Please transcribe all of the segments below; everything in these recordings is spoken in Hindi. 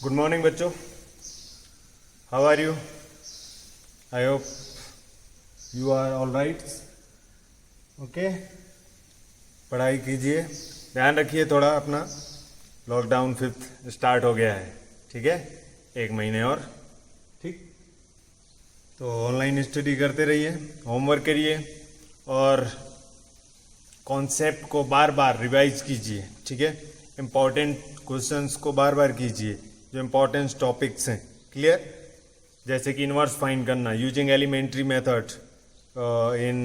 गुड मॉर्निंग बच्चों, how are you? I hope you are all right. Okay, पढ़ाई कीजिए, ध्यान रखिए थोड़ा अपना. लॉकडाउन 5th स्टार्ट हो गया है, ठीक है, 1 महीने और. ठीक, तो ऑनलाइन स्टडी करते रहिए, होमवर्क करिए और कॉन्सेप्ट को बार बार रिवाइज कीजिए. ठीक है, इम्पॉर्टेंट क्वेश्चंस को बार बार कीजिए, जो इम्पोर्टेंट टॉपिक्स हैं. क्लियर? जैसे कि इन्वर्स फाइंड करना using elementary method in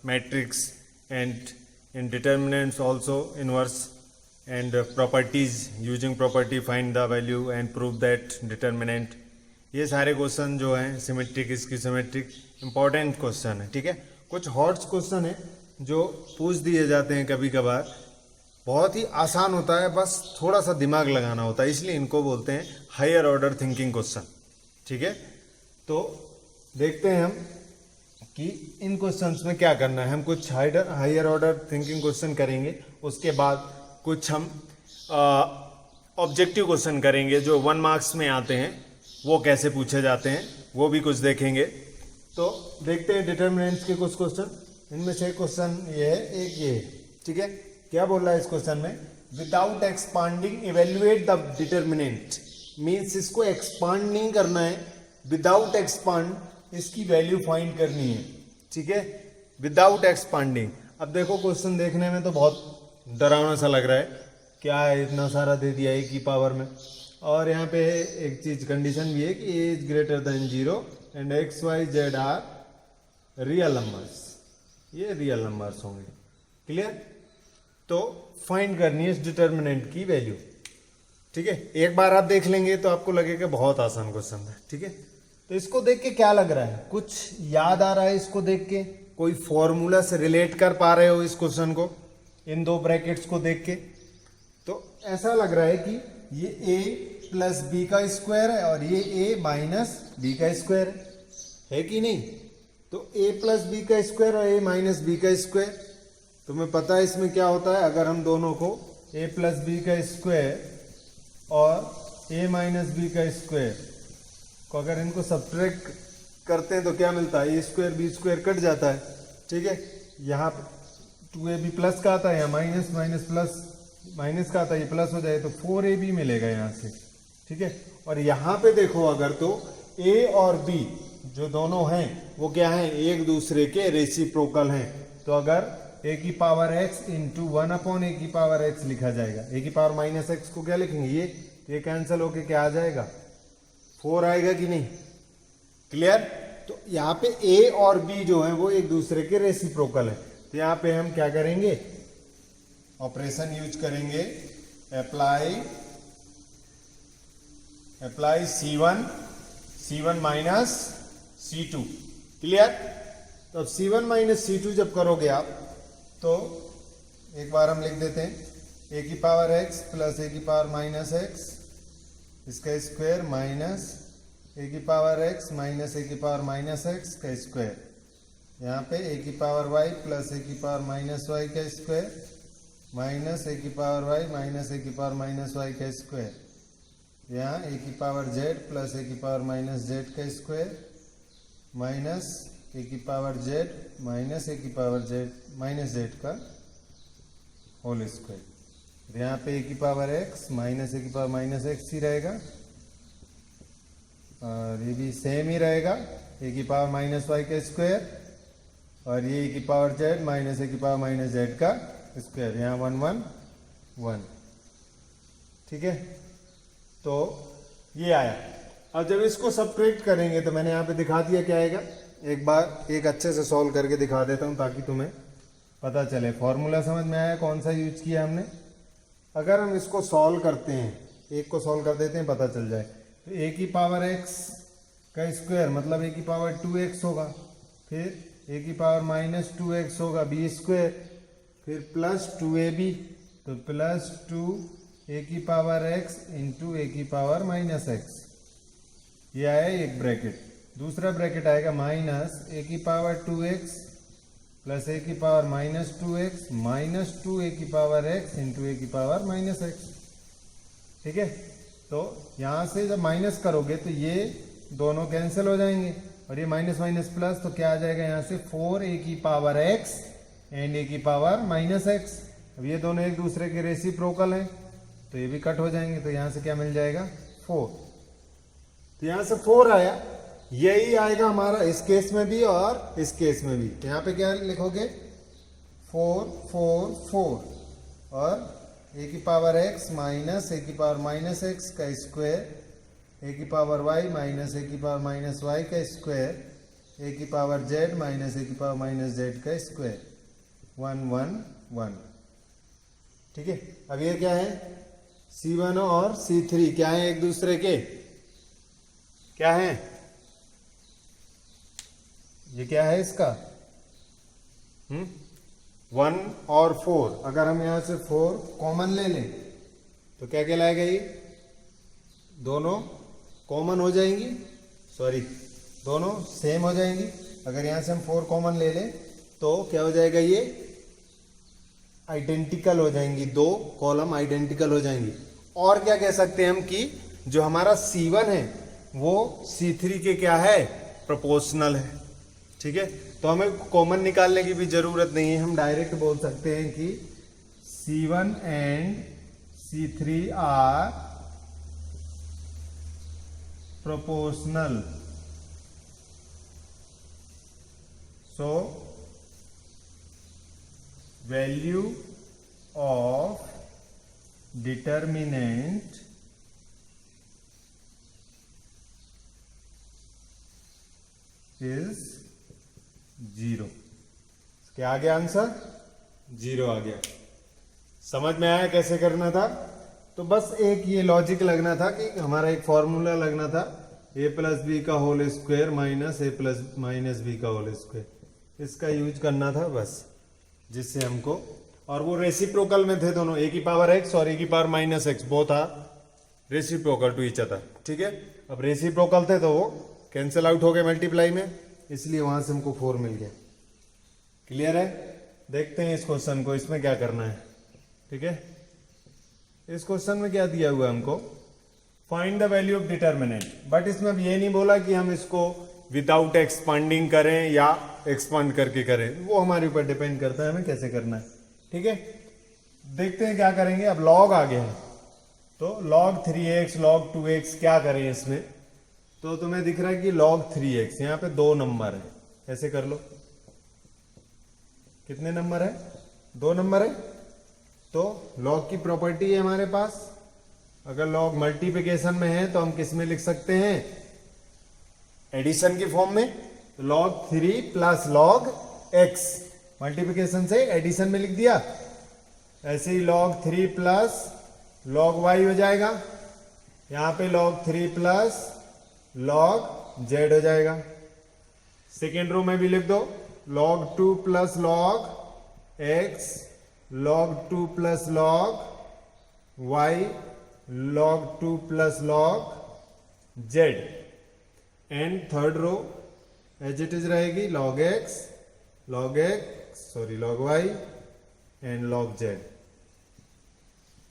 matrix and in determinants also inverse and properties using property find the value and prove that determinant. ये सारे क्वेश्चन जो हैं सिमेट्रिक, इसकी सिमेट्रिक, इम्पॉर्टेंट क्वेश्चन है. ठीक है, कुछ हॉट्स क्वेश्चन है जो पूछ दिए जाते हैं कभी कभार. बहुत ही आसान होता है, बस थोड़ा सा दिमाग लगाना होता है, इसलिए इनको बोलते हैं हायर ऑर्डर थिंकिंग क्वेश्चन. ठीक है, तो देखते हैं हम कि इन क्वेश्चंस में क्या करना है. हम कुछ हायर ऑर्डर थिंकिंग क्वेश्चन करेंगे, उसके बाद कुछ हम ऑब्जेक्टिव क्वेश्चन करेंगे जो 1 मार्क्स में आते हैं, वो कैसे पूछे जाते हैं वो भी कुछ देखेंगे. तो देखते हैं डिटर्मिनेंट्स के कुछ क्वेश्चन. इनमें से क्वेश्चन ये है, एक ये है. ठीक है, क्या बोल रहा है इस क्वेश्चन में? Without expanding evaluate the determinant. Means इसको एक्सपांड नहीं करना है, विदाउट एक्सपांड इसकी वैल्यू फाइंड करनी है. ठीक है, विदाउट एक्सपांडिंग. अब देखो क्वेश्चन देखने में तो बहुत डरावना सा लग रहा है, क्या है इतना सारा दे दिया ए की पावर में. और यहाँ पे एक चीज कंडीशन भी है कि a is greater than 0 and x Y z are real numbers. ये रियल नंबर्स होंगे. क्लियर? तो फाइंड करनी है इस डिटर्मिनेंट की वैल्यू. ठीक है, एक बार आप देख लेंगे तो आपको लगेगा बहुत आसान क्वेश्चन है. ठीक है, तो इसको देख के क्या लग रहा है? कुछ याद आ रहा है इसको देख के? कोई फॉर्मूला से रिलेट कर पा रहे हो इस क्वेश्चन को इन दो ब्रैकेट्स को देख के? तो ऐसा लग रहा है कि ये a प्लस बी का स्क्वायर है और ये a माइनस बी का स्क्वायर है कि नहीं? तो a प्लस बी का स्क्वायर और a माइनस बी का स्क्वायर. तुम्हें पता है इसमें क्या होता है? अगर हम दोनों को a प्लस बी का स्क्वायर और a माइनस बी का स्क्वायर को अगर इनको सब्ट्रैक्ट करते हैं तो क्या मिलता है? a square B square cut जाता है. ठीक है, यहाँ 2ab प्लस का आता है, यहाँ माइनस माइनस प्लस माइनस का आता है, ये प्लस हो जाए तो 4ab मिलेगा यहाँ से. ठीक है, और यहाँ पे देखो अगर तो a और b जो दोनों हैं वो क्या हैं? एक दूसरे के रेसिप्रोकल हैं. तो अगर a की पावर x इंटू 1/a की पावर x लिखा जाएगा. a की पावर माइनस x को क्या लिखेंगे? ये कैंसिल होके क्या आ जाएगा? 4 आएगा कि नहीं? क्लियर? तो यहाँ पे a और b जो है वो एक दूसरे के रेसिप्रोकल है. तो यहाँ पे हम क्या करेंगे? ऑपरेशन यूज करेंगे, apply C1 minus C2. Clear? तो अब C1 माइनस C2 जब करोगे आप तो एक बार हम लिख देते हैं a की पावर x प्लस a की पावर माइनस x इसका स्क्वायर माइनस a की पावर x माइनस a की पावर माइनस x का स्क्वायर. यहाँ पे a की पावर y प्लस a की पावर माइनस y का स्क्वायर माइनस a की पावर y माइनस a की पावर माइनस y का स्क्वायर. यहाँ a की पावर z प्लस a की पावर माइनस z का स्क्वायर माइनस a की पावर z माइनस a की पावर z माइनस z का होल स्क्वायर. यहाँ पे a की पावर x माइनस a की पावर माइनस x ही रहेगा और ये भी सेम ही रहेगा, a की पावर माइनस y का स्क्वायर और ये a की पावर z माइनस a की पावर माइनस z का स्क्वायर. यहाँ 1 1 1. ठीक है, तो ये आया. अब जब इसको सब्ट्रैक्ट करेंगे तो मैंने यहाँ पे दिखा दिया क्या आएगा. एक बार एक अच्छे से सॉल्व करके दिखा देता हूँ ताकि तुम्हें पता चले. फॉर्मूला समझ में आया कौन सा यूज किया हमने? अगर हम इसको सॉल्व करते हैं, एक को सॉल्व कर देते हैं, पता चल जाए. तो a की पावर x का स्क्वायर मतलब a की पावर 2x होगा, फिर a की पावर माइनस 2x होगा b स्क्वायर, फिर प्लस 2ab तो प्लस 2a की पावर x इंटू a की पावर माइनस x. ये आया एक ब्रैकेट. दूसरा ब्रैकेट आएगा माइनस a की पावर 2x प्लस a की power minus 2x minus 2a की पावर x इंटू a की पावर माइनस x. ठीक है, तो यहाँ से जब माइनस करोगे तो ये दोनों कैंसिल हो जाएंगे और ये माइनस माइनस प्लस, तो क्या आ जाएगा यहाँ से 4 a की पावर x एंड a की पावर माइनस x। अब ये दोनों एक दूसरे के रेसिप्रोकल हैं तो ये भी कट हो जाएंगे, तो यहाँ से क्या मिल जाएगा 4। तो यहाँ से 4 आया, यही आएगा हमारा इस केस में भी और इस केस में भी। तो यहाँ पे क्या लिखोगे 4 4 4 और a की पावर x माइनस a की पावर माइनस x का स्क्वायर, a की पावर y माइनस a की पावर माइनस y का स्क्वायर, a की पावर z माइनस a की पावर माइनस z का स्क्वायर, 1 1 1। ठीक है, अब ये क्या है C1 और C3 क्या है एक दूसरे के, क्या है ये, क्या है इसका 1 और 4। अगर हम यहां से 4 कॉमन ले लें तो क्या कहलाएगा, ये दोनों कॉमन हो जाएंगी, सॉरी दोनों सेम हो जाएंगी। अगर यहां से हम 4 कॉमन ले लें तो क्या हो जाएगा, ये आइडेंटिकल हो जाएंगी, दो कॉलम आइडेंटिकल हो जाएंगी। और क्या कह सकते हैं हम कि जो हमारा C1 है वो C3 के क्या है, प्रोपोर्शनल है। ठीक है, तो हमें कॉमन निकालने की भी जरूरत नहीं है, हम डायरेक्ट बोल सकते हैं कि C1 and C3 are proportional, so value of determinant is 0। क्या आ गया आंसर, 0 आ गया। समझ में आया कैसे करना था? तो बस एक ये लॉजिक लगना था कि हमारा एक फॉर्मूला लगना था, a प्लस बी का whole square minus a plus minus B का होल स्क्वायर, इसका यूज करना था बस, जिससे हमको, और वो रेसिप्रोकल में थे दोनों, a की पावर x और a की power minus x, both are reciprocal to each other. ठीक है, अब रेसिप्रोकल थे तो वो कैंसिल आउट हो गए मल्टीप्लाई में, इसलिए वहां से हमको 4 मिल गया। क्लियर है? देखते हैं इस क्वेश्चन को, इसमें क्या करना है। ठीक है, इस क्वेश्चन में क्या दिया हुआ है हमको, find the value of determinant, but इसमें अब ये नहीं बोला कि हम इसको विदाउट एक्सपांडिंग करें या एक्सपांड करके करें, वो हमारे ऊपर डिपेंड करता है हमें कैसे करना है। ठीक है, देखते हैं क्या करेंगे। अब लॉग आ गया है तो log 3x log 2x क्या करें इसमें, तो तुम्हें दिख रहा है कि log 3x, यहाँ पे 2 नंबर है, ऐसे कर लो, कितने नंबर है, 2 नंबर है। तो log की प्रॉपर्टी है हमारे पास, अगर log मल्टीप्लिकेशन में है तो हम किस में लिख सकते हैं, एडिशन की फॉर्म में, तो log 3 plus log x, multiplication से एडिशन में लिख दिया, ऐसे ही log 3 प्लस log y हो जाएगा, यहां पे log 3 प्लस log z हो जाएगा। सेकेंड रो में भी लिख दो, log 2 plus log x, log 2 plus log y, log 2 plus log z, and third row as it is रहेगी log x, log y and log z।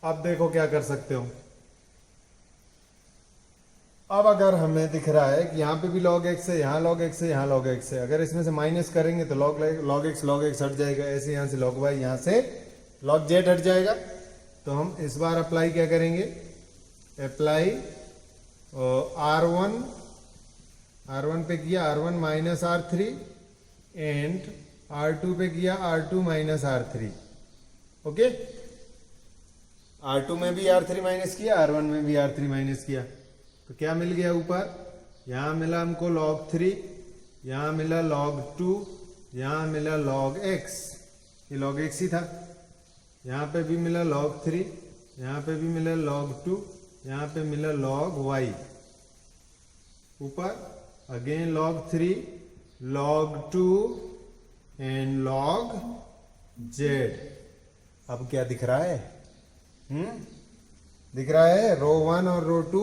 अब देखो क्या कर सकते हो। अब अगर हमें दिख रहा है कि यहाँ पे भी log x है, यहाँ log x है, यहाँ log x है, अगर इसमें से माइनस करेंगे तो log x हट जाएगा, ऐसे यहाँ से log y, यहाँ से log z हट जाएगा। तो हम इस बार अप्लाई क्या करेंगे, अप्लाई R1 पे किया R1 minus R3 and R2 पे किया R2 minus R3। Okay, R2 में भी R3 माइनस किया, R1 में भी R3 माइनस किया, तो क्या मिल गया ऊपर, यहां मिला हमको log 3, यहां मिला log 2, यहां मिला log x, ये log x ही था, यहां पे भी मिला log 3, यहां पे भी मिला log 2, यहां पे मिला log y, ऊपर again log 3, log 2 and log z। अब क्या दिख रहा है, दिख रहा है रो 1 और रो 2,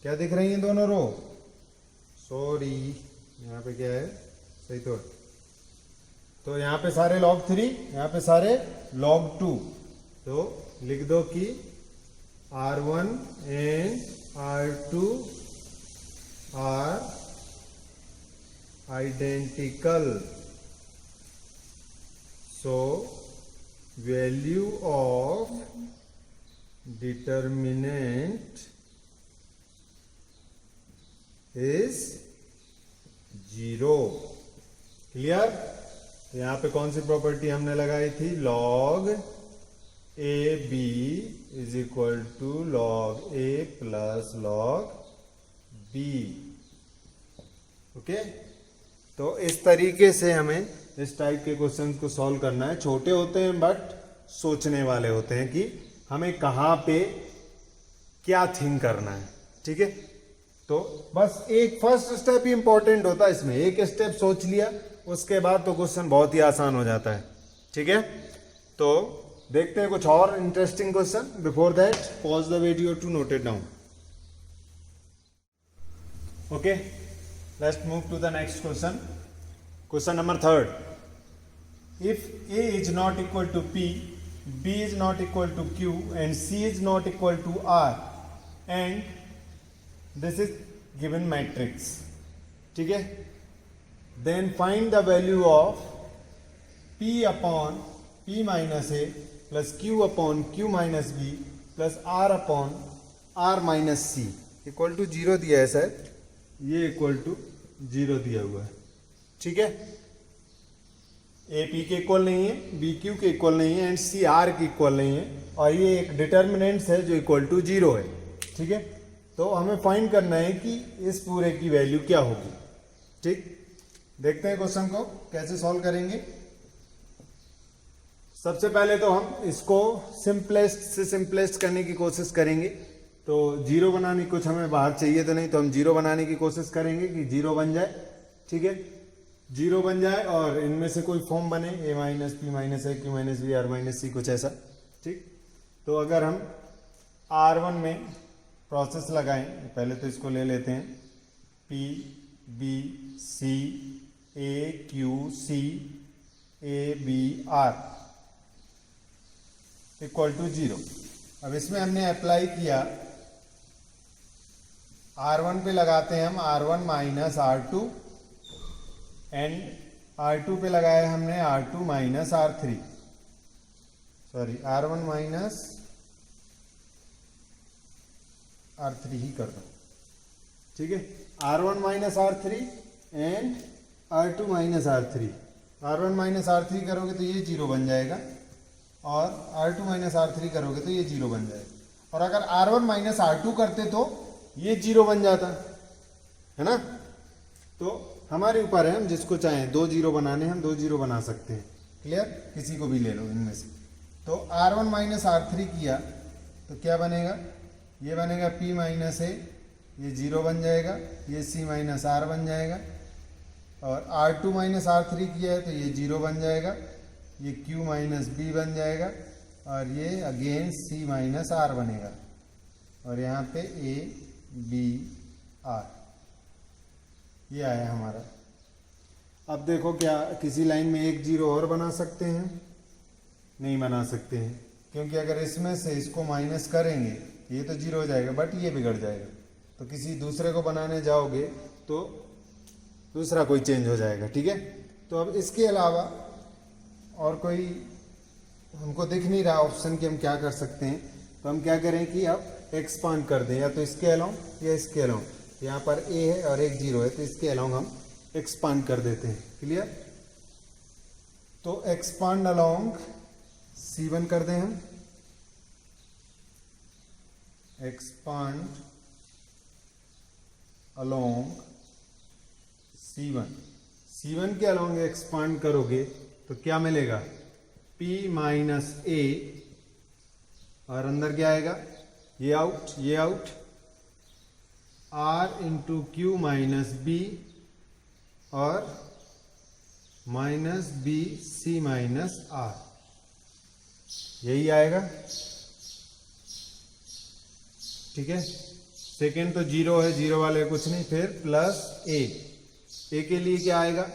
क्या दिख रही हैं दोनों रो, सॉरी यहाँ पे क्या है, सही तो यहाँ पे सारे log 3, यहाँ पे सारे log 2, तो लिख दो कि R1 and R2 are identical, so value of determinant is 0. Clear? यहाँ पे कौन सी प्रॉपर्टी हमने लगाई थी? log AB is equal to log A plus log B. Okay, तो इस तरीके से हमें इस टाइप के क्वेश्चन को सॉल्व करना है. छोटे होते हैं बट सोचने वाले होते हैं कि हमें कहाँ पे क्या थिंक करना है. ठीक है, तो बस एक फर्स्ट स्टेप ही इंपॉर्टेंट होता है इसमें. एक स्टेप सोच लिया, उसके बाद तो क्वेश्चन बहुत ही आसान हो जाता है. ठीक है, तो देखते हैं कुछ और interesting question. Before that pause the video to note it down. Okay, let's move to the next question. Question number 3. If A is not equal to P, B is not equal to Q, and C is not equal to R, and this is given matrix. ठीक है, then find the value of P upon P minus A plus Q upon Q minus B plus R upon R minus C equal to 0 दिया है सर. ये इक्वल टू 0 दिया हुआ है. ठीक है, ए पी के इक्वल नहीं है, बी क्यू के इक्वल नहीं है, एंड सी आर के इक्वल नहीं है, और ये एक डिटर्मिनेंट्स है जो इक्वल टू 0 है. ठीक है, तो हमें फाइंड करना है कि इस पूरे की वैल्यू क्या होगी. ठीक, देखते हैं क्वेश्चन को कैसे सॉल्व करेंगे. सबसे पहले तो हम इसको सिंपलेस्ट से सिंपलेस्ट करने की कोशिश करेंगे. तो 0 बनाने की कुछ हमें बाहर चाहिए तो नहीं, तो हम 0 बनाने की कोशिश करेंगे कि 0 बन जाए. ठीक है, 0 बन जाए और इनमें से कोई फॉर्म बने, a minus p minus A Q minus B are minus c, कुछ ऐसा. ठीक, तो अगर हम R1 में प्रोसेस लगाएं, पहले तो इसको ले लेते हैं. P B C A Q C A B R equal to 0. अब इसमें हमने अप्लाई किया, R1 पे लगाते हैं हम R1 minus R2, and R2 पे लगाया हमने R2 minus R3, sorry R1 minus R3 ही कर दो. ठीक है, R1 minus R3 and R2 minus R3. R1 minus R3 करोगे तो ये 0 बन जाएगा, और R2 माइनस R3 करोगे तो ये 0 बन जाएगा. और अगर R1 माइनस R2 करते तो ये 0 बन जाता है ना. तो हमारे ऊपर है, हम जिसको चाहें 2 0 बनाने, हम 2 0 बना सकते हैं. क्लियर, किसी को भी ले लो इनमें से. तो R1 माइनस R3 किया तो क्या बनेगा? ये बनेगा P माइनस ए, ये 0 बन जाएगा, ये C माइनस R बन जाएगा. और R2 माइनस R3 किया है तो ये 0 बन जाएगा, ये Q माइनस B बन जाएगा, और ये अगेन C माइनस R बनेगा, और यहाँ पे A B R. ये आया हमारा. अब देखो, क्या किसी लाइन में एक 0 और बना सकते हैं? नहीं बना सकते हैं, क्योंकि अगर इसमें से इसको माइनस करेंगे ये तो 0 हो जाएगा, बट ये बिगड़ जाएगा. तो किसी दूसरे को बनाने जाओगे तो दूसरा कोई चेंज हो जाएगा. ठीक है, तो अब इसके अलावा और कोई हमको दिख नहीं रहा ऑप्शन कि हम क्या कर सकते हैं. तो हम क्या करें कि अब एक्सपांड कर दें, या तो इसके अलाउंग या इसके अलाउंग. यहाँ पर a है और एक 0 है, तो इसके अलाउंग हम एक्सपांड कर देते हैं. क्लियर, तो एक्सपांड अलोंग C1 कर दें हम. एक्सपांड अलोंग C1 के अलोंग एक्सपांड करोगे तो क्या मिलेगा? P माइनस ए, और अंदर क्या आएगा? ये आउट, ये out. R into Q minus B, और minus b c minus R, यही आएगा. ठीक है, सेकेंड तो 0 है, 0 वाले कुछ नहीं. फिर प्लस ए के लिए क्या आएगा?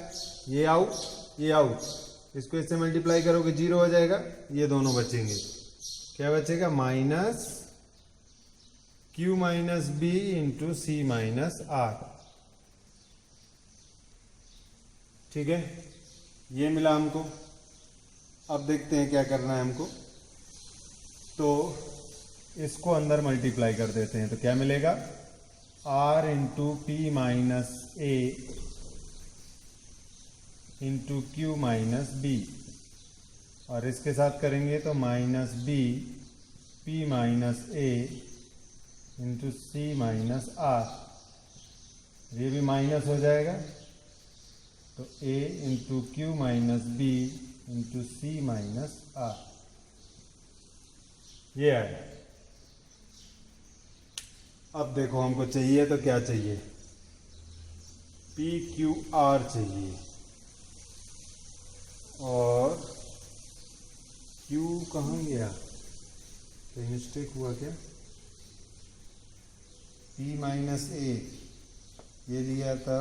ये आउट, ये आउट. इसको इससे मल्टीप्लाई करोगे 0 हो जाएगा, ये दोनों बचेंगे. क्या बचेगा? Minus Q minus B into C minus R. ठीक है, ये मिला हमको। अब देखते हैं क्या करना है हमको। तो इसको अंदर मल्टीप्लाई कर देते हैं, तो क्या मिलेगा, R इंटू पी माइनस ए इंटू क्यू माइनस बी, और इसके साथ करेंगे तो माइनस बी पी माइनस ए इंटू सी माइनस आर, ये भी माइनस हो जाएगा, तो a into Q minus B into C minus R, ये आया। अब देखो हमको चाहिए तो क्या चाहिए, पी क्यू आर चाहिए, और Q कहाँ गया, कोई मिस्टेक हुआ क्या, P माइनस ए ये लिया था,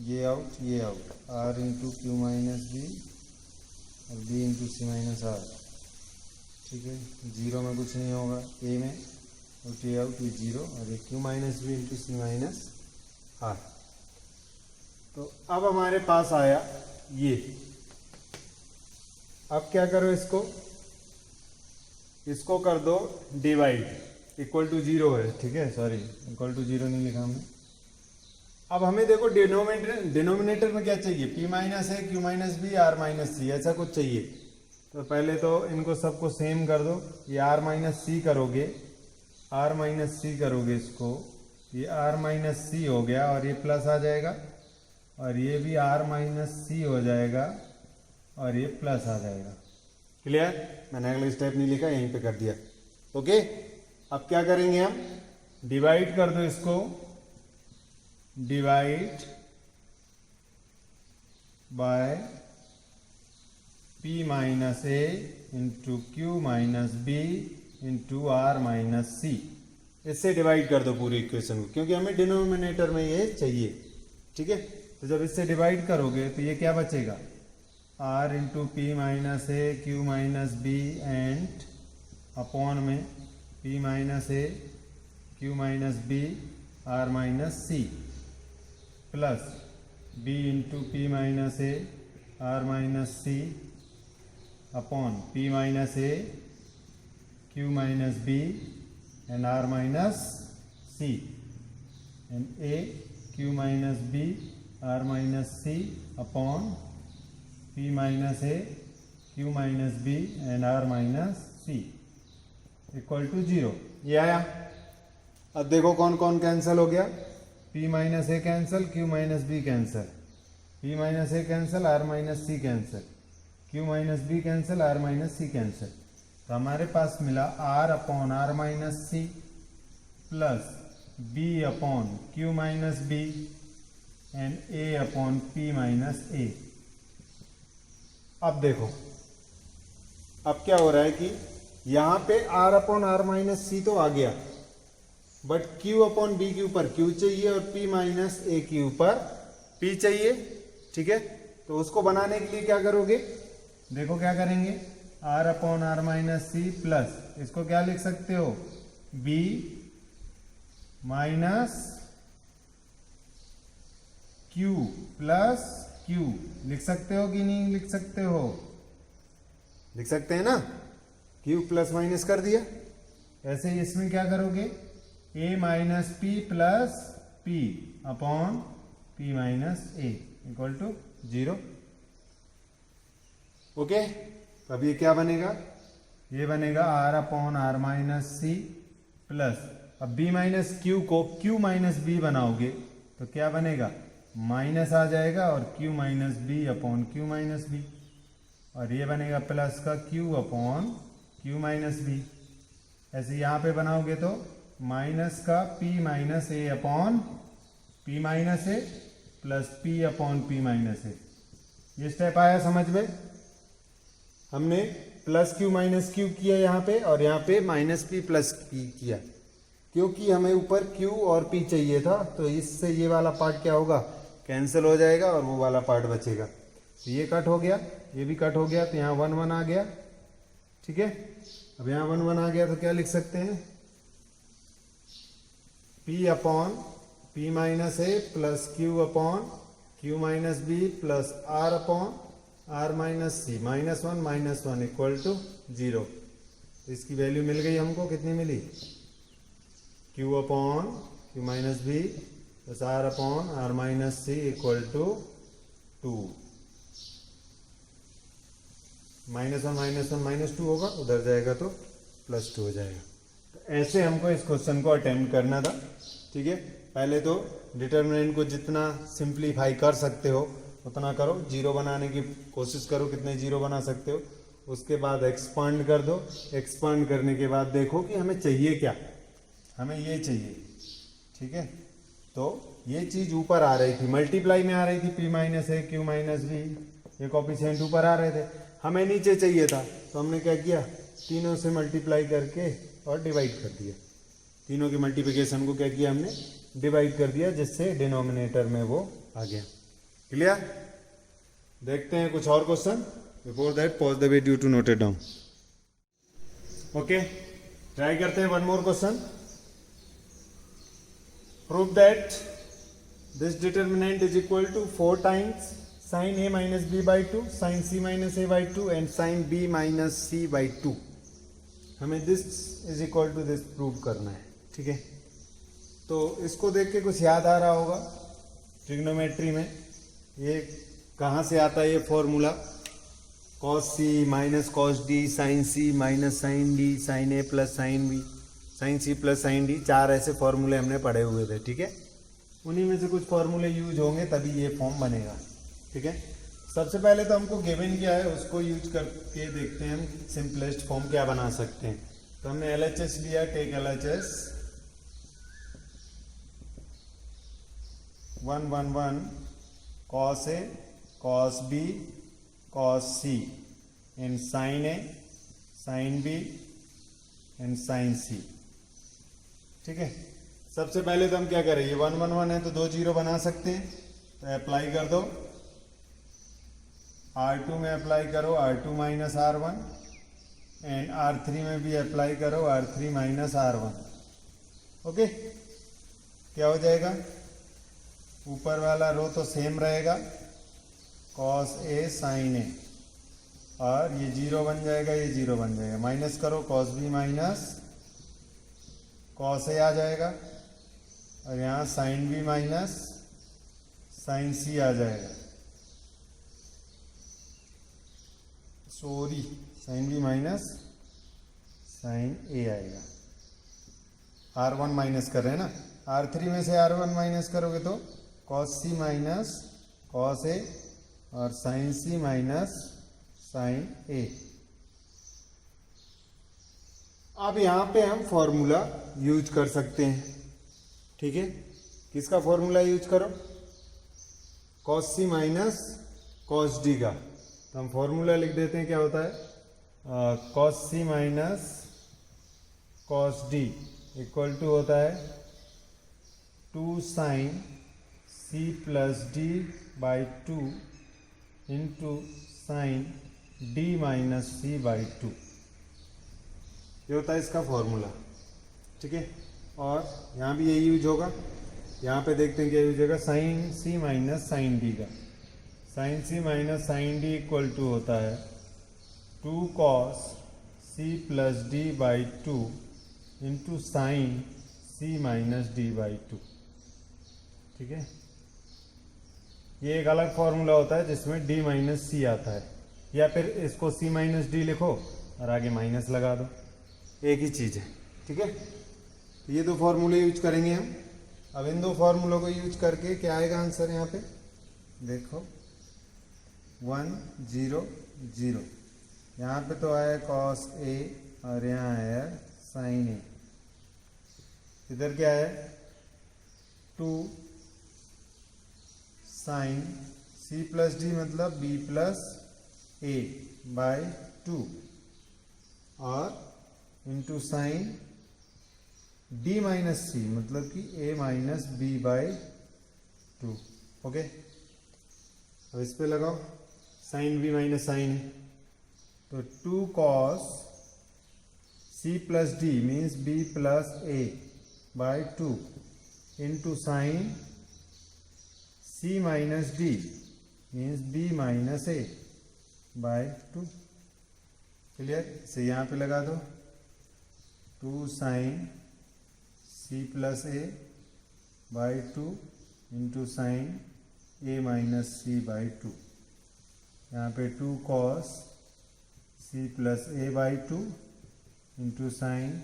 ये आउट ये out, R into Q minus B और B into C minus R. ठीक है, जीरो में कुछ नहीं होगा, ए में आउट ये आउट ये जीरो, और ये Q minus B into C minus R. तो अब हमारे पास आया ये। अब क्या करो, इसको कर दो डिवाइड, इक्वल टू जीरो है, ठीक है, सॉरी इक्वल टू जीरो नहीं लिखा हमने। अब हमें देखो डिनोमिनेटर में क्या चाहिए, p माइनस है, q minus b, r minus c, ऐसा कुछ चाहिए। तो पहले तो इनको सबको सेम कर दो, ये r माइनस सी करोगे, r माइनस सी करोगे इसको, ये r माइनस सी हो गया, और ये प्लस आ जाएगा, और ये भी r माइनस सी हो जाएगा, और ये प्लस आ जाएगा। क्लियर, मैंने अगला स्टेप नहीं लिखा, यहीं पे कर दिया। ओके, अब क्या करेंगे हम, डिवाइड कर दो इसको, divide by p minus A into Q minus B into r minus c, इससे डिवाइड कर दो पूरी इक्वेशन को, क्योंकि हमें डिनोमिनेटर में ये चाहिए। ठीक है, तो जब इससे डिवाइड करोगे तो ये क्या बचेगा, r into P minus A Q minus B and upon में p minus A Q minus B are minus C, plus b into P minus A R minus C upon p minus A Q minus B and R minus C, and a Q minus B are minus C upon p minus A Q minus B and R minus C equal to zero. ये आया। अब देखो कौन कौन कैंसिल हो गया, p minus a cancel, q minus b cancel, p minus a cancel, r minus c cancel, q minus b cancel, r minus c cancel. तो हमारे पास मिला r upon are minus C plus b upon q minus B and a upon p minus a. अब देखो, अब क्या हो रहा है कि यहाँ पे r अपॉन आर माइनस सी तो आ गया, बट q अपॉन बी के ऊपर q चाहिए और p माइनस ए के ऊपर p चाहिए। ठीक है, तो उसको बनाने के लिए क्या करोगे, देखो क्या करेंगे, r upon are minus C plus, इसको क्या लिख सकते हो, b minus q plus q, लिख सकते हो कि नहीं लिख सकते हो, लिख सकते हैं ना, q प्लस माइनस कर दिया। ऐसे ही इसमें क्या करोगे, a minus P plus P upon p minus A equal to zero. Okay, अब ये क्या बनेगा, ये बनेगा r upon are minus C plus, अब b माइनस क्यू को q माइनस बी बनाओगे तो क्या बनेगा, माइनस आ जाएगा, और q minus B upon Q minus B, और ये बनेगा प्लस का q upon Q minus B. ऐसे यहाँ पे बनाओगे तो माइनस का p minus A upon p minus A plus p upon p minus a. ये स्टेप आया समझ में, हमने प्लस q माइनस क्यू किया यहाँ पे, और यहाँ पे माइनस p प्लस p किया, क्योंकि हमें ऊपर q और p चाहिए था। तो इससे ये वाला पार्ट क्या होगा, कैंसिल हो जाएगा, और वो वाला पार्ट बचेगा। तो ये कट हो गया, ये भी कट हो गया, तो यहाँ 1 1 आ गया। ठीक है, अब यहाँ 1 1 आ गया तो क्या लिख सकते हैं, P upon P minus A plus Q upon Q minus B plus R upon R minus C -1 equal to 0। इसकी वैल्यू मिल गई हमको, कितनी मिली? Q upon Q minus B plus R upon R minus C equal to 2। -1 -2 होगा, उधर जाएगा तो +2 हो जाएगा। तो ऐसे हमको इस क्वेश्चन को अटेम्प्ट करना था। ठीक है, पहले तो डिटर्मिनेंट को जितना सिंप्लीफाई कर सकते हो उतना करो, जीरो बनाने की कोशिश करो, कितने जीरो बना सकते हो। उसके बाद एक्सपांड कर दो, एक्सपांड करने के बाद देखो कि हमें चाहिए क्या, हमें ये चाहिए। ठीक है, तो ये चीज़ ऊपर आ रही थी, मल्टीप्लाई में आ रही थी, P माइनस ए Q माइनस बी, ये कोफिशिएंट ऊपर आ रहे थे, हमें नीचे चाहिए था। तो हमने क्या किया, तीनों से मल्टीप्लाई करके और डिवाइड कर दिया। तीनों की मल्टीप्लिकेशन को क्या किया हमने, डिवाइड कर दिया, जिससे डिनोमिनेटर में वो आ गया। क्लियर? देखते हैं कुछ और question. Before that pause the video to note it down. Okay, try करते हैं one more question. Prove that this determinant is equal to 4 times sin a minus b by 2, sin c minus a by 2 and sin b minus c by 2। हमें this is equal to this prove करना है। ठीक है, तो इसको देख के कुछ याद आ रहा होगा, ट्रिग्नोमेट्री में ये कहाँ से आता है ये formula, cos c minus cos d, sin c minus sin d, sin a plus sin b, sin c plus sin d, 4 ऐसे फॉर्मूले हमने पढ़े हुए थे। ठीक है, उन्हीं में से कुछ फॉर्मूले यूज होंगे तभी ये फॉर्म बनेगा। ठीक है, सबसे पहले तो हमको गिवन क्या है उसको यूज करके देखते हैं हम सिंपलेस्ट फॉर्म क्या बना सकते हैं। तो हमने LHS लिया, take LHS 1 1 1 cos a cos b cos c and sin a sin b and sin c। ठीक है, सबसे पहले तो हम क्या करें, ये 1 1 1 है तो 2 जीरो बना सकते हैं, तो अप्लाई कर दो। R2 में अप्लाई करो R2 minus R1 and R3 में भी अप्लाई करो R3 माइनस R1। ओके, क्या हो जाएगा, ऊपर वाला रो तो सेम रहेगा cos a sin a, और ये जीरो बन जाएगा, ये जीरो बन जाएगा, माइनस करो cos b minus cos a आ जाएगा, और यहाँ sin b minus sin c आ जाएगा, sorry sin b minus sin a आएगा। R1 माइनस कर रहे हैं ना, R3 में से R1 माइनस करोगे तो cos c minus cos a और sin c minus sin a। अब यहाँ पे हम फॉर्मूला यूज कर सकते हैं। ठीक है, किसका फॉर्मूला यूज करो, cos c minus cos d का। तो हम फॉर्मूला लिख देते हैं, क्या होता है, cos c minus cos d equal to होता है 2 sin c plus d by 2 into sin d minus c by 2। ये होता है इसका फॉर्मूला। ठीक है, और यहाँ भी यही यूज होगा। यहाँ पे देखते हैं क्या यूज होगा, sin c minus sin d का। sin c minus sin d equal to होता है 2 cos c plus d by 2 into sin c minus d by 2। ठीक है, ये एक अलग फॉर्मूला होता है जिसमें d माइनस c आता है, या फिर इसको c माइनस d लिखो और आगे माइनस लगा दो, एक ही चीज़ है। ठीक है, तो ये दो फॉर्मूले यूज करेंगे हम। अब इन दो फॉर्मूलों को यूज करके क्या आएगा आंसर, यहाँ पे देखो 1 0 0, यहाँ पे तो आया cos a और यहाँ आया sin a। इधर क्या है, 2 sin c प्लस d मतलब b प्लस a बाई 2 और into sine d minus C मतलब कि a minus B by 2। Okay, अब इस पे लगाओ, साइन b माइनस साइन है तो 2 cos c plus d means b plus a by 2 into sine C minus D means B minus A by 2। Clear? इसे यहाँ पे लगा दो, 2 sine C plus A by 2 into sine A minus C by 2। यहाँ पे 2 cos C plus A by 2 into sine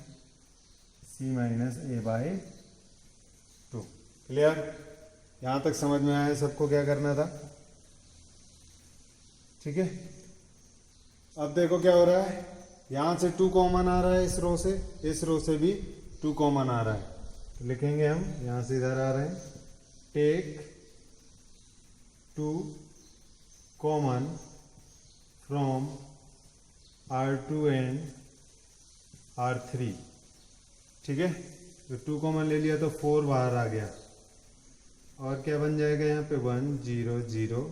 C minus A by 2। Clear? यहाँ तक समझ में आया सबको क्या करना था? ठीक है। अब देखो क्या हो रहा है, यहाँ से 2 कॉमन आ रहा है इस रो से, इस रो से भी 2 कॉमन आ रहा है, तो लिखेंगे हम यहाँ से इधर आ रहे हैं, take 2 common from R2 and R3। ठीक है, तो 2 कॉमन ले लिया तो 4 बाहर आ गया, और क्या बन जाएगा यहाँ पे 1 0 0,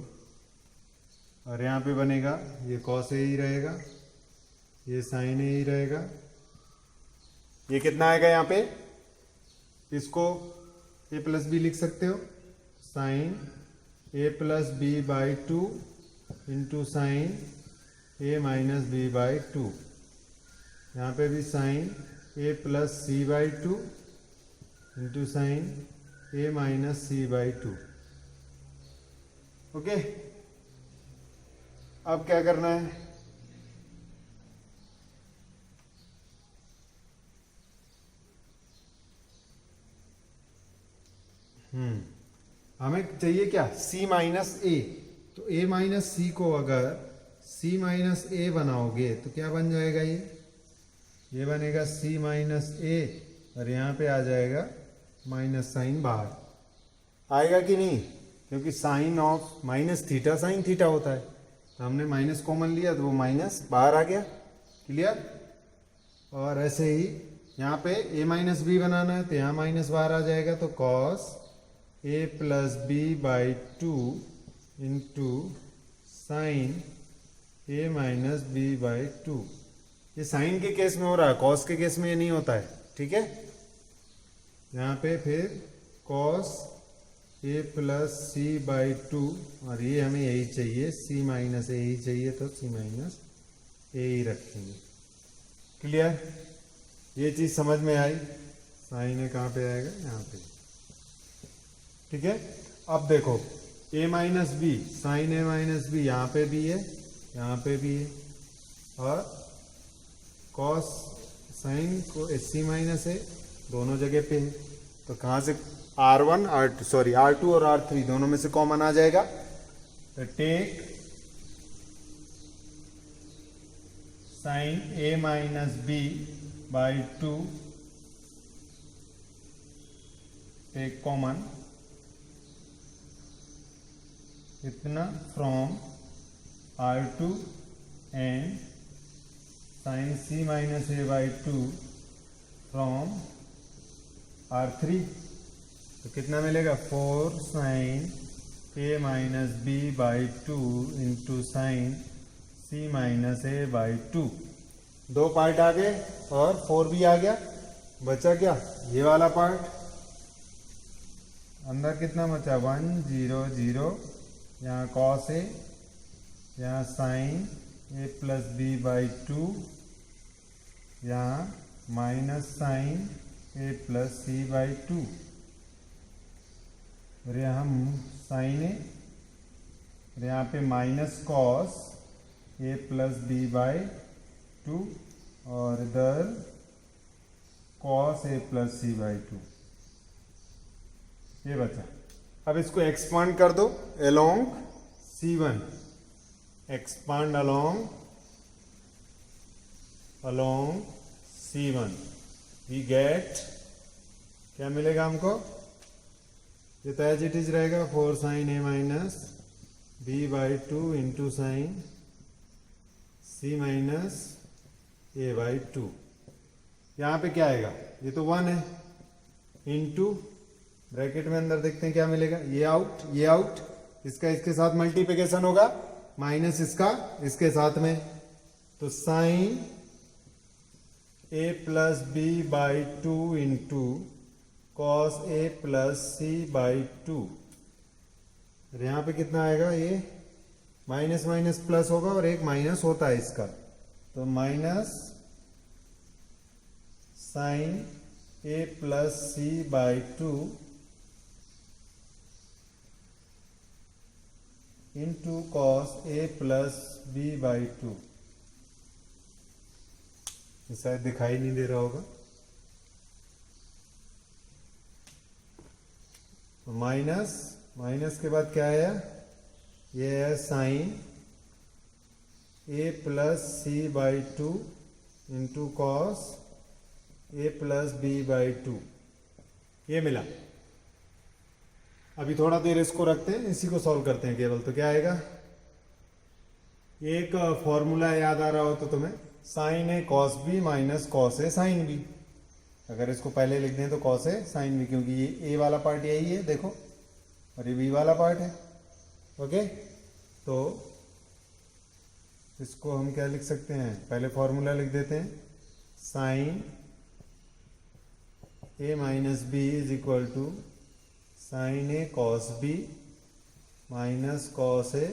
और यहाँ पे बनेगा ये कॉस ए ही रहेगा, ये साइन ए ही रहेगा। ये कितना आएगा यहाँ पे, इसको ए प्लस बी लिख सकते हो, sine A plus B by 2 into sine A minus B by 2। यहाँ पे भी sine A plus C by 2 into sine A minus C by 2। Okay, अब क्या करना है, हमें चाहिए क्या, c माइनस ए। तो a माइनस सी को अगर c माइनस ए बनाओगे तो क्या बन जाएगा, ये बनेगा c माइनस ए, और यहाँ पे आ जाएगा माइनस साइन बाहर आएगा कि नहीं, क्योंकि sine of minus theta sine theta होता है, तो हमने माइनस कॉमन लिया तो वो माइनस बाहर आ गया। क्लियर? और ऐसे ही यहाँ पे a माइनस बी बनाना है, तो यहाँ माइनस बाहर आ जाएगा, तो cos A plus B by 2 into sine A minus B by 2। ये साइन के केस में हो रहा है, कॉस के केस में ये नहीं होता है। ठीक है, यहाँ पे फिर cos A plus C by 2, और ये हमें यही चाहिए, सी माइनस ए ही चाहिए, तो सी माइनस ए ही रखेंगे। क्लियर? ये चीज़ समझ में आई? साइन ए कहाँ पे आएगा, यहाँ पे। ठीक है, अब देखो a minus B, sine A minus B यहाँ पे भी है, यहाँ पे भी है, और कॉस साइन को सी माइनस ए दोनों जगह पे है, तो कहाँ से R1 R2 सॉरी R2 और R3 दोनों में से कॉमन आ जाएगा, तो take sine A minus B by 2, take common इतना from R2 and sine C minus A by 2 from R3, तो कितना मिलेगा, 4 sine A minus B by 2 into sine C minus A by 2। 2 part आ गए और 4 भी आ गया, बचा क्या, ये वाला पार्ट। अंदर कितना बचा, 1 0 0, यहाँ कॉस ए, यहाँ sine A plus B by 2, यहाँ minus sine A plus C by 2, और यहाँ हम साइन ए, और यहाँ पे minus cos A plus B by 2, और इधर cos A plus C by 2। ये बचा। अब इसको एक्सपांड कर दो along C1, expand along C1, we get, क्या मिलेगा हमको, ये तो एज इट इज रहेगा, 4 sine A minus B by 2 into sine C minus A by 2। यहाँ पे क्या आएगा, ये तो 1 है, इंटू ब्रैकेट में अंदर देखते हैं क्या मिलेगा, ये आउट ये आउट, इसका इसके साथ मल्टीप्लिकेशन होगा, माइनस इसका इसके साथ में, तो sine A plus B by 2 into cos A plus C by 2। और यहाँ पे कितना आएगा, ये माइनस माइनस प्लस होगा और एक माइनस होता है इसका, तो minus sine A plus C by 2 into cos A plus B by 2। शायद दिखाई नहीं दे रहा होगा। माइनस माइनस के बाद क्या आया, ये है sine A plus C by 2 into cos A plus B by 2, ये मिला। अभी थोड़ा देर इसको रखते हैं, इसी को सॉल्व करते हैं केवल। तो क्या आएगा, एक फॉर्मूला याद आ रहा हो तो तुम्हें, sign A cos B minus cos A sine B. अगर इसको पहले लिख दें तो कॉस ए साइन बी, क्योंकि ये ए वाला पार्ट यही है देखो, और ये बी वाला पार्ट है। ओके, तो इसको हम क्या लिख सकते हैं, पहले फॉर्मूला लिख देते हैं, sine A minus B is equal to sine A cos B minus cos A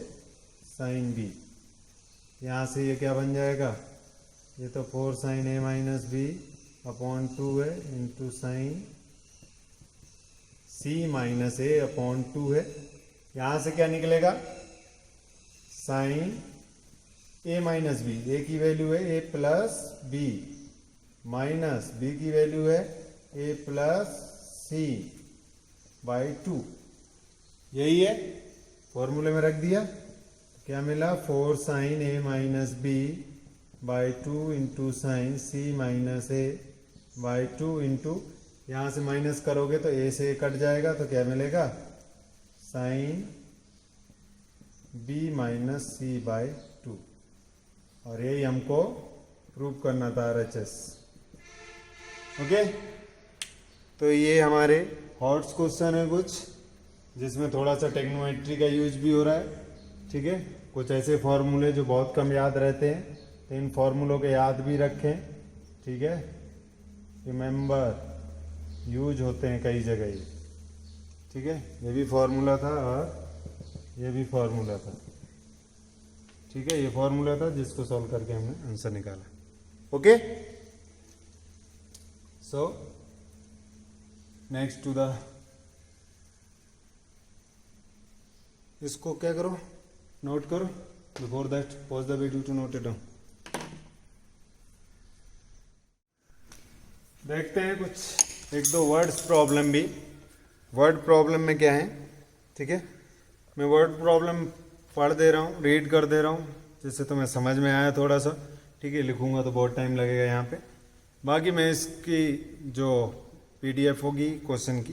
sine B. यहाँ से ये क्या बन जाएगा, ये तो 4 साइन ए माइनस बी अपॉन 2 है into sine C minus A upon 2 है। यहाँ से क्या निकलेगा, sine A minus B, A की वैल्यू है A plus B, minus B की वैल्यू है ए प्लस सी बाई 2। यही है, फॉर्मूले में रख दिया। क्या मिला, 4 sine A minus B by 2 into sine C minus A by 2 into, यहाँ से माइनस करोगे तो ए से कट जाएगा, तो क्या मिलेगा, sine B minus C by 2। और यही हमको प्रूव करना था RHS। ओके, तो ये हमारे हॉट्स क्वेश्चन है कुछ, जिसमें थोड़ा सा टेक्नोमेट्री का यूज भी हो रहा है। ठीक है, कुछ ऐसे फॉर्मूले जो बहुत कम याद रहते हैं, तो इन फॉर्मूलों के याद भी रखें। ठीक है, रिमेंबर यूज होते हैं कई जगह ये। ठीक है, ये भी फॉर्मूला था और ये भी फॉर्मूला था। ठीक है, ये फॉर्मूला था जिसको सॉल्व करके हमने आंसर निकाला। Okay, so next to the, इसको क्या करो, नोट करो। Before that pause the video to note it down. देखते हैं कुछ एक दो वर्ड्स प्रॉब्लम भी। वर्ड प्रॉब्लम में क्या है, ठीक है, मैं वर्ड प्रॉब्लम पढ़ दे रहा हूँ, रीड कर दे रहा हूँ, जिससे तुम्हें समझ में आया थोड़ा सा। ठीक है, लिखूंगा तो बहुत टाइम लगेगा यहाँ पे। बाकी मैं इसकी जो PDF होगी क्वेश्चन की,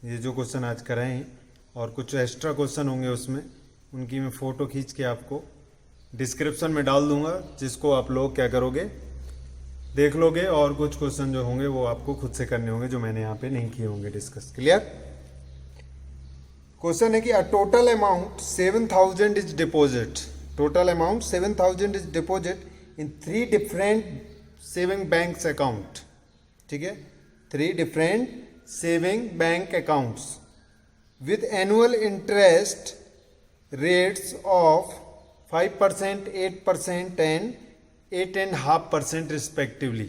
ये जो क्वेश्चन आज कराए हैं और कुछ एक्स्ट्रा क्वेश्चन होंगे उसमें, उनकी मैं फ़ोटो खींच के आपको डिस्क्रिप्शन में डाल दूंगा, जिसको आप लोग क्या करोगे, देख लोगे। और कुछ क्वेश्चन जो होंगे वो आपको खुद से करने होंगे, जो मैंने यहाँ पे नहीं किए होंगे डिस्कस। क्लियर? क्वेश्चन है कि a total amount 7000 is deposit, total amount 7000 is deposit in 3 different saving banks account. ठीक है, 3 different saving bank accounts with annual interest rates of 5%, 8% and 8.5% respectively।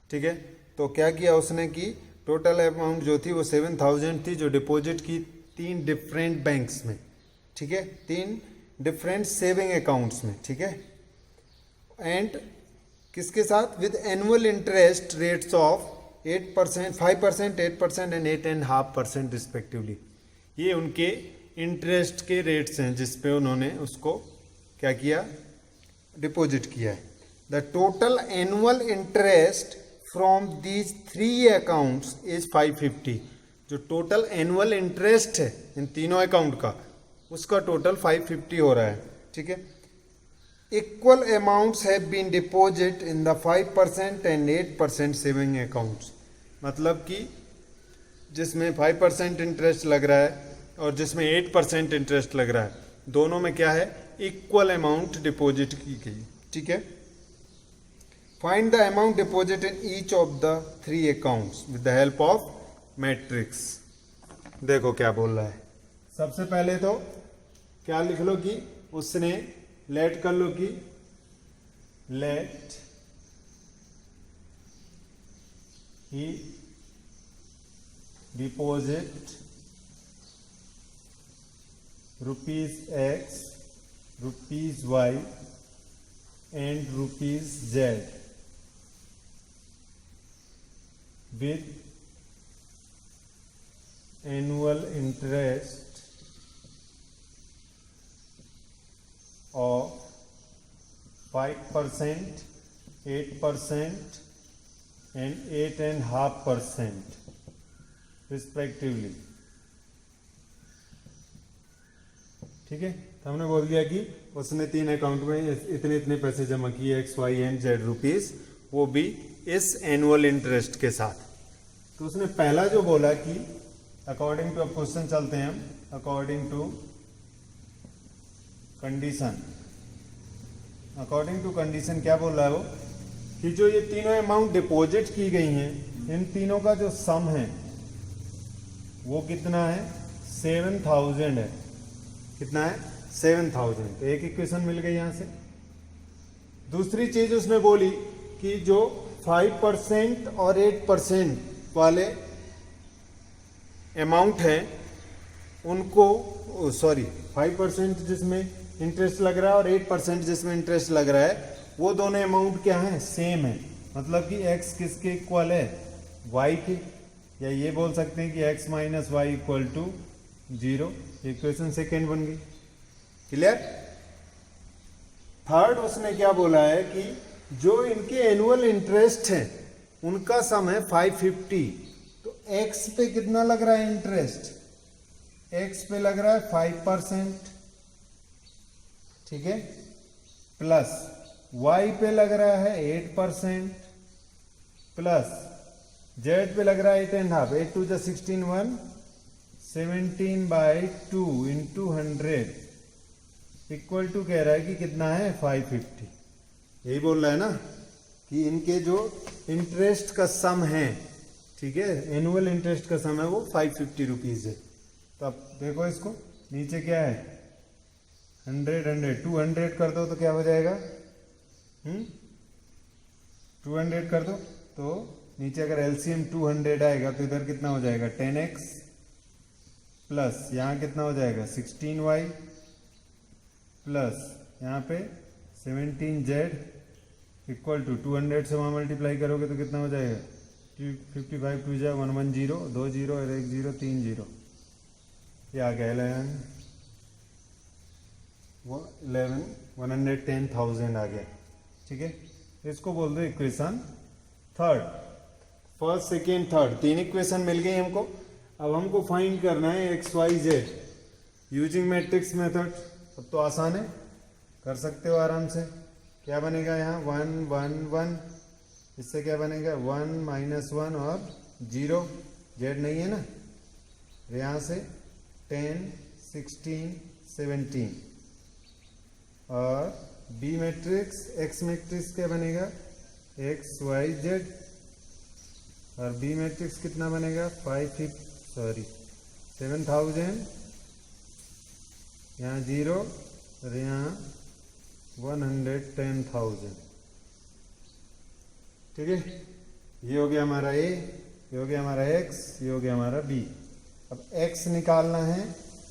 ठीक है, तो क्या किया उसने कि टोटल अमाउंट जो थी वो 7000 थी, जो डिपॉजिट की 3 डिफरेंट बैंक्स में। ठीक है, 3 डिफरेंट सेविंग अकाउंट्स में। ठीक है, एंड किसके साथ, with annual interest rates of 8%, 5%, 8% and 8.5% respectively. ये उनके इंटरेस्ट के रेट्स हैं जिस पे उन्होंने उसको क्या किया, डिपॉजिट किया है। The total annual interest from these 3 accounts is 550। जो टोटल एनुअल इंटरेस्ट है इन तीनों अकाउंट का, उसका टोटल 550 हो रहा है। ठीक है, equal amounts have been deposit in the 5% and 8% saving accounts. मतलब कि जिसमें 5% इंटरेस्ट लग रहा है और जिसमें 8% इंटरेस्ट लग रहा है, दोनों में क्या है, इक्वल अमाउंट डिपॉजिट की गई। ठीक है, find the amount deposit in each of the 3 accounts with the help of matrix. देखो क्या बोल रहा है। सबसे पहले तो क्या लिख लो कि उसने लेट कर लो कि लेट ही deposit ₹X, ₹Y and ₹Z with annual interest of 5%, 8% and 8.5% respectively। ठीक है, तो हमने बोल दिया कि उसने 3 अकाउंट में इतने इतने पैसे जमा किए X, Y and Z rupees, वो भी इस एनुअल इंटरेस्ट के साथ। तो उसने पहला जो बोला कि अकॉर्डिंग टू, अब क्वेश्चन चलते हैं हम, according to condition. According to condition क्या बोल रहा है वो कि जो ये तीनों अमाउंट डिपॉजिट की गई हैं, इन तीनों का जो सम है वो कितना है, 7000 है। कितना है, 7000। तो एक इक्वेशन मिल गई यहां से। दूसरी चीज उसने बोली कि जो 5% और 8% वाले अमाउंट हैं उनको, सॉरी 5% जिसमें इंटरेस्ट लग रहा है और 8% जिसमें इंटरेस्ट लग रहा है, वो दोनों अमाउंट क्या है, सेम है। मतलब कि x किसके इक्वल है, y के, या ये बोल सकते हैं कि x minus Y equal to 0। Equation second बन गई। क्लियर। थर्ड उसने क्या बोला है कि जो इनके एनुअल इंटरेस्ट है उनका सम है 550। तो x पे कितना लग रहा है इंटरेस्ट, x पे लग रहा है 5%, ठीक है, प्लस y पे लग रहा है 8%, प्लस z पे लग रहा है 8.5। 8 2 जा 16, 1 17/2 इंटू 100 इक्वल टू कह रहा है कि कितना है, 550। यही बोल रहा है ना कि इनके जो इंटरेस्ट का सम है, ठीक है, एनुअल इंटरेस्ट का सम है वो 550 रुपीज है। तो अब देखो इसको, नीचे क्या है, 100 200 कर दो तो क्या हो जाएगा, 200 कर दो तो नीचे अगर एलसीएम 200 आएगा तो इधर कितना हो जाएगा, 10x प्लस यहाँ कितना हो जाएगा, 16y प्लस यहाँ पे 17z इक्वल टू 200 से वहाँ मल्टीप्लाई करोगे तो कितना हो जाएगा, 55 2 जा 110, 2 0 और 1 0 3 0, ये आ गया 110,000 आ गया। ठीक है, इसको बोल दो equation third. First second third तीन इक्वेशन मिल गई हमको। अब हमको फाइंड करना है X Y Z using matrix method. अब तो आसान है, कर सकते हो आराम से। क्या बनेगा यहाँ 1 1 1, इससे क्या बनेगा 1 -1 और 0, जेड नहीं है ना, यहाँ से 10 16 17 और बी मैट्रिक्स एक्स मैट्रिक्स क्या बनेगा एक्स वाई जेड और बी मैट्रिक्स कितना बनेगा 7000, यहाँ 0 और यहाँ 110,000। ठीक है, ये हो गया हमारा ए, ये हो गया हमारा एक्स, ये हो गया हमारा बी। अब एक्स निकालना है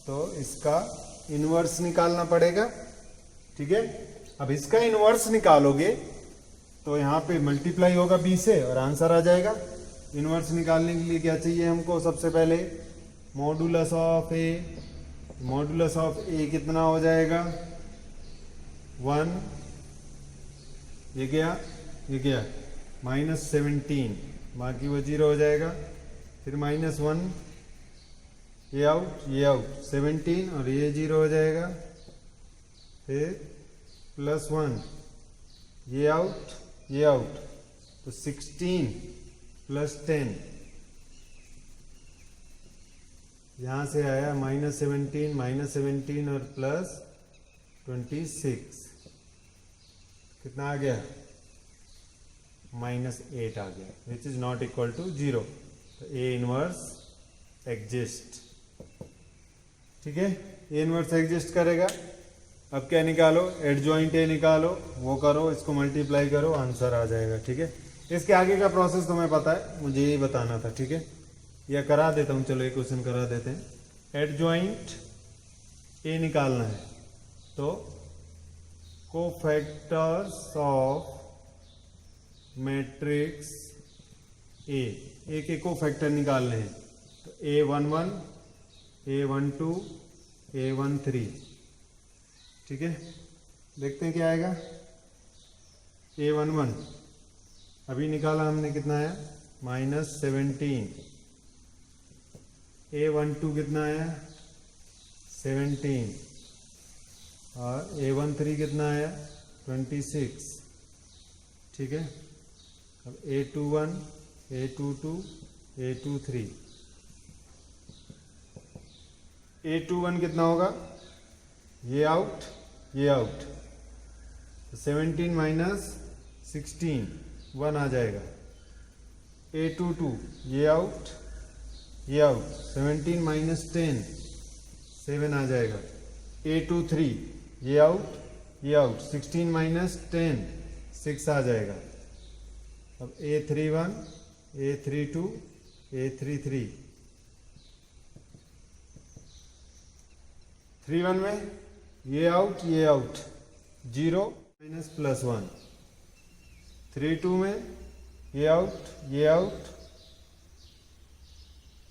तो इसका इनवर्स निकालना पड़ेगा। ठीक है, अब इसका इनवर्स निकालोगे तो यहाँ पे मल्टीप्लाई होगा बी से और आंसर आ जाएगा। इनवर्स निकालने के लिए क्या चाहिए हमको, सबसे पहले modulus of a. Modulus of a कितना हो जाएगा 1, ये गया -17, बाकी वो 0 हो जाएगा। फिर -1, ये आउट 17 और ये 0 हो जाएगा। फिर +1, ये आउट तो 16 + 10, यहाँ से आया -17 और +26, कितना आ गया -8 आ गया, which is not equal to 0। तो ए इनवर्स एग्जिस्ट। ठीक है, ए इनवर्स एग्जिस्ट करेगा। अब क्या निकालो, एडजॉइंट ए निकालो, वो करो, इसको मल्टीप्लाई करो, आंसर आ जाएगा। ठीक है, इसके आगे का प्रोसेस तुम्हें पता है, मुझे यही बताना था। ठीक है, या करा देता हूँ, चलो एक क्वेश्चन करा देते हैं। एडजॉइंट ए निकालना है तो कोफैक्टर्स ऑफ मैट्रिक्स ए के कोफैक्टर निकालने हैं। तो A11, A12, A13। ठीक है, देखते हैं क्या आएगा। A11 अभी निकाला हमने, कितना आया, -17। A12 कितना आया, 17। और A13 कितना आया, 26। ठीक है, अब A21, A22, A23। A21 कितना होगा, ये आउट, ये आउट, तो 17 माइनस 16 1 आ जाएगा। A22 ये आउट, ये आउट, 17 माइनस 10 7 आ जाएगा। A23 ये आउट, ये आउट, 16 माइनस 10 6 आ जाएगा। अब A31, A32, A33। 31 में ये आउट, ये आउट, 0 माइनस +1। 32 में ये आउट, ये आउट,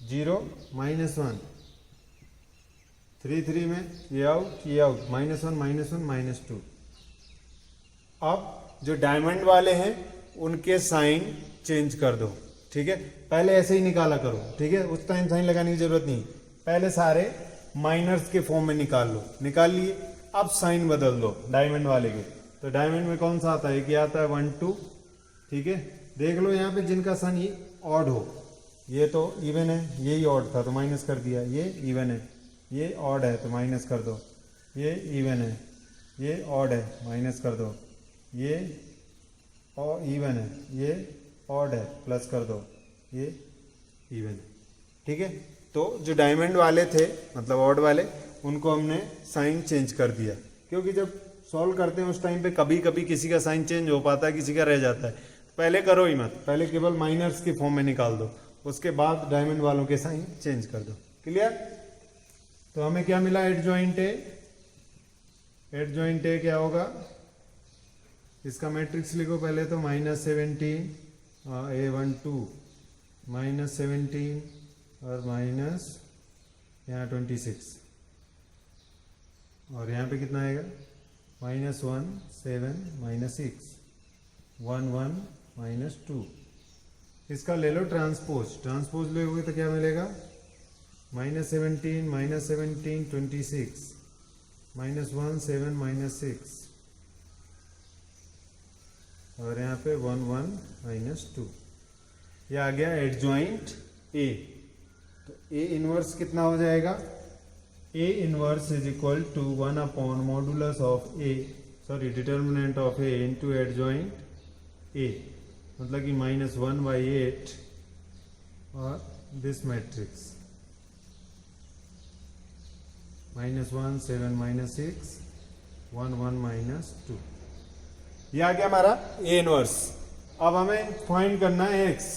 0 -1। 33 में ये आउट, ये आउट, -1 -1 -2। अब जो डायमंड वाले हैं उनके साइन चेंज कर दो। ठीक है, पहले ऐसे ही निकाला करो। ठीक है, उस टाइम साइन लगाने की जरूरत नहीं, पहले सारे माइनर्स के फॉर्म में निकाल लो। निकाल लिए, अब साइन बदल दो डायमंड वाले के। तो डायमंड में कौन सा आता है, क्या आता है, 1 2। ठीक है, देख लो यहाँ पे जिनका साइन ये ऑड हो, ये तो इवन है, यही ऑड था तो माइनस कर दिया। ये इवन है, ये ऑड है तो माइनस कर दो। ये इवन है, ये ऑड है, माइनस कर दो। ये और इवन है, ये ऑड है, प्लस कर दो। ये इवन है। ठीक है, तो जो डायमंड वाले थे, मतलब ऑड वाले, उनको हमने साइन चेंज कर दिया, क्योंकि जब सॉल्व करते हैं उस टाइम पे कभी कभी किसी का साइन चेंज हो पाता है, किसी का रह जाता है। पहले करो ही मत, पहले केवल माइनर्स के फॉर्म में निकाल दो, उसके बाद डायमंड वालों के साइन चेंज कर दो। क्लियर? तो हमें क्या मिला, एडजॉइंट ए। एडजॉइंट ए क्या होगा, इसका मैट्रिक्स लिखो पहले तो, -17 A12 -17 और माइनस यहाँ 26, और यहाँ पे कितना आएगा, -1 7 -6 1 1 -2। इसका ले लो ट्रांसपोज, ट्रांसपोज लोगे तो क्या मिलेगा, -17 -17 26 -1 7 -6, और यहाँ पे 1 1 -2। ये आ गया एडजॉइंट ए। तो ए इनवर्स कितना हो जाएगा, A inverse is equal to 1 upon modulus of A, sorry determinant of A into adjoint A, मतलब कि -1/8 और दिस मैट्रिक्स -1 7 -6 1 1 -2। ये आ गया हमारा ए इनवर्स। अब हमें फाइंड करना है एक्स,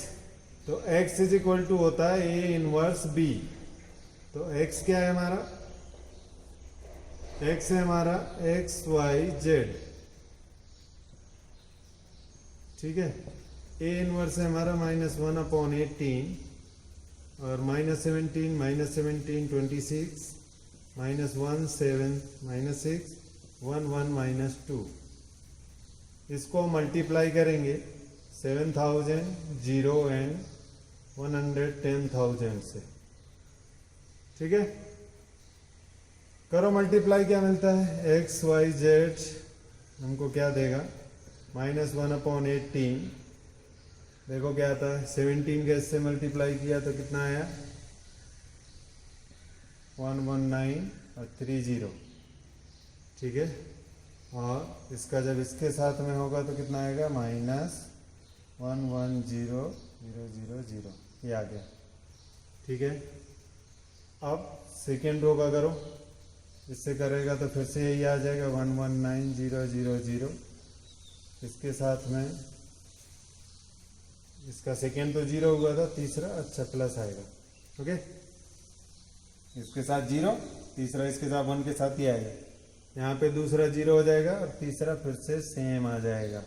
तो x इज इक्वल टू होता है ए इनवर्स बी। तो x क्या है हमारा, x है हमारा XYZ। ठीक है, ए इनवर्स है हमारा -1/18 और -17 -17 26 -1 7 -6 1 1 -2। इसको मल्टीप्लाई करेंगे 7,000 0 एंड 110,000 से। ठीक है, करो मल्टीप्लाई, क्या मिलता है, XYZ हमको क्या देगा, -1/18। देखो क्या आता है, 17 के इससे मल्टीप्लाई किया तो कितना आया, 119 और 30। ठीक है, और इसका जब इसके साथ में होगा तो कितना आएगा, -1 1 0 0 0 0। ये आ गया। ठीक है। अब सेकेंड रो का करो, इससे करेगा तो फिर से यही आ जाएगा 119000। इसके साथ में इसका सेकेंड तो 0 हुआ था, तीसरा अच्छा प्लस आएगा। ओके, इसके साथ 0, तीसरा इसके साथ 1 के साथ ही आएगा। यहाँ पे दूसरा 0 हो जाएगा और तीसरा फिर से सेम आ जाएगा।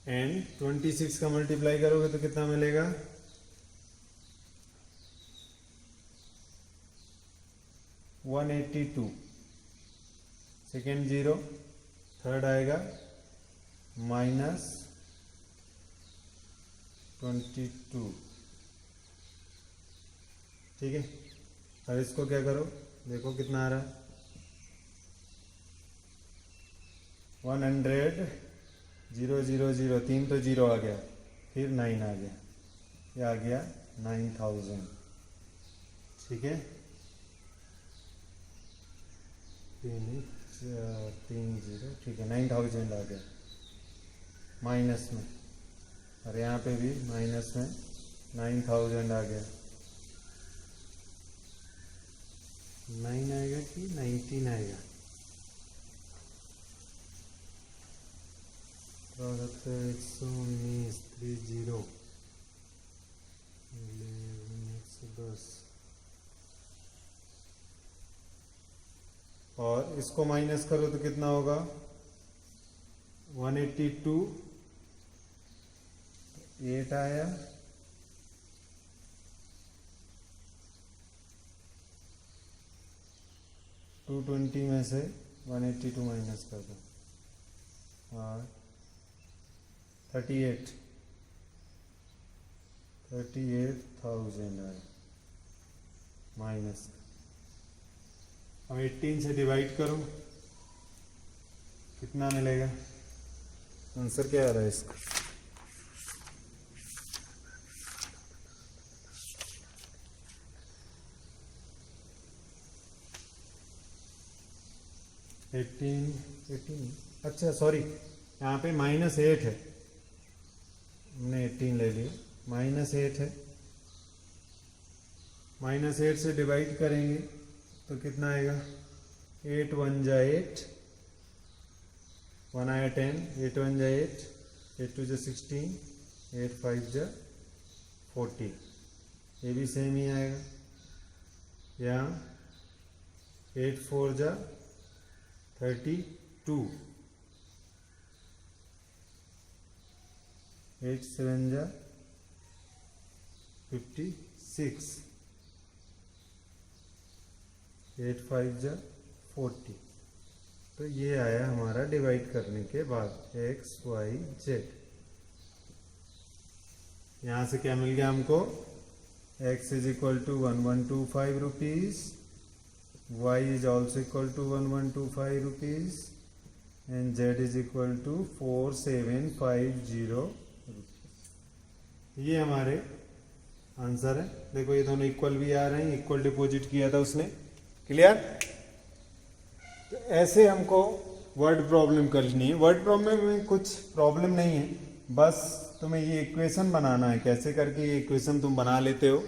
एंड 26 का मल्टीप्लाई करोगे तो कितना मिलेगा? 182। सेकेंड 0, थर्ड आएगा -22। ठीक है। अब इसको क्या करो, देखो कितना आ रहा है, 100 000, 3 तो 0 आ गया, फिर 9 आ गया, ये आ गया 9000। ठीक है, 3 0, ठीक है, 9000 आ गया माइनस में, और यहाँ पे भी माइनस में 9000 आ गया। 9 आएगा कि 19 आएगा? प्रोडक्ट 119 30 110। और इसको माइनस करो तो कितना होगा? 182, 8 आया, 220 में से 182 माइनस कर दो, और 38,000 आया माइनस। अब 18 से डिवाइड करो, कितना मिलेगा? आंसर क्या आ रहा है इसका? एटीन, अच्छा सॉरी, यहाँ पे -8 है, हमने 18 ले लिया, -8 है, -8 से डिवाइड करेंगे तो कितना आएगा? 8 1 जा 8, 1 आया 10, 8 1 जा 8, 8 2 जा 16, 8 5 जा 40, ये भी सेम ही आएगा। यहाँ 8 4 जा 32, 8 7 जा 56, 8 5 जा 40। तो ये आया हमारा डिवाइड करने के बाद x y z। यहाँ से क्या मिल गया हमको? x is equal to 1125 rupees, y is also equal to 1125 rupees, and z is equal to 4750 rupees। ये हमारे आंसर है। देखो ये दोनों इक्वल भी आ रहे हैं, इक्वल डिपॉजिट किया था उसने। क्लियर? तो ऐसे हमको वर्ड प्रॉब्लम करनी है। वर्ड प्रॉब्लम में कुछ प्रॉब्लम नहीं है, बस तुम्हें ये इक्वेशन बनाना है, कैसे करके ये इक्वेशन तुम बना लेते हो।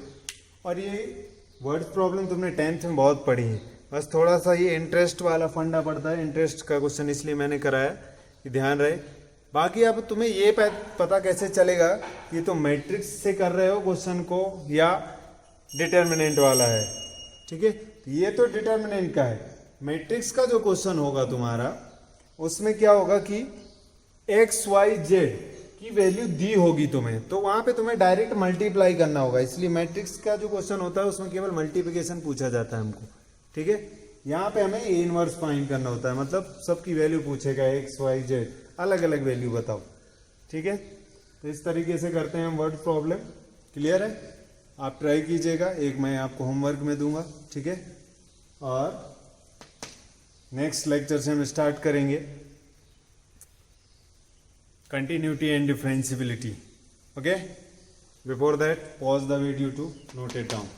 और ये वर्ड प्रॉब्लम तुमने 10th में बहुत पढ़ी है, बस थोड़ा सा ये इंटरेस्ट वाला फंडा पड़ता है, इंटरेस्ट का क्वेश्चन इसलिए मैंने कराया कि ध्यान रहे। बाकी अब तुम्हें ये पता कैसे चलेगा कि तुम मैट्रिक्स से कर रहे हो क्वेश्चन को या डिटर्मिनेंट वाला है। ठीक है, तो ये तो डिटर्मिनेंट का है। मैट्रिक्स का जो क्वेश्चन होगा तुम्हारा, उसमें क्या होगा कि एक्स वाई जेड की वैल्यू दी होगी तुम्हें, तो वहां पे तुम्हें डायरेक्ट मल्टीप्लाई करना होगा। इसलिए मैट्रिक्स का जो क्वेश्चन होता है उसमें केवल मल्टीप्लिकेशन पूछा जाता है हमको। ठीक है, यहाँ पे हमें ए इनवर्स फाइंड करना होता है, मतलब सबकी वैल्यू पूछेगा, एक्स वाई जेड अलग अलग वैल्यू बताओ। ठीक है, तो इस तरीके से करते हैं हम वर्ड प्रॉब्लम। क्लियर है? आप ट्राई कीजिएगा, एक मैं आपको होमवर्क में दूंगा। ठीक है, और नेक्स्ट लेक्चर से हम स्टार्ट करेंगे continuity and differentiability. Okay, before that pause the video to note it down.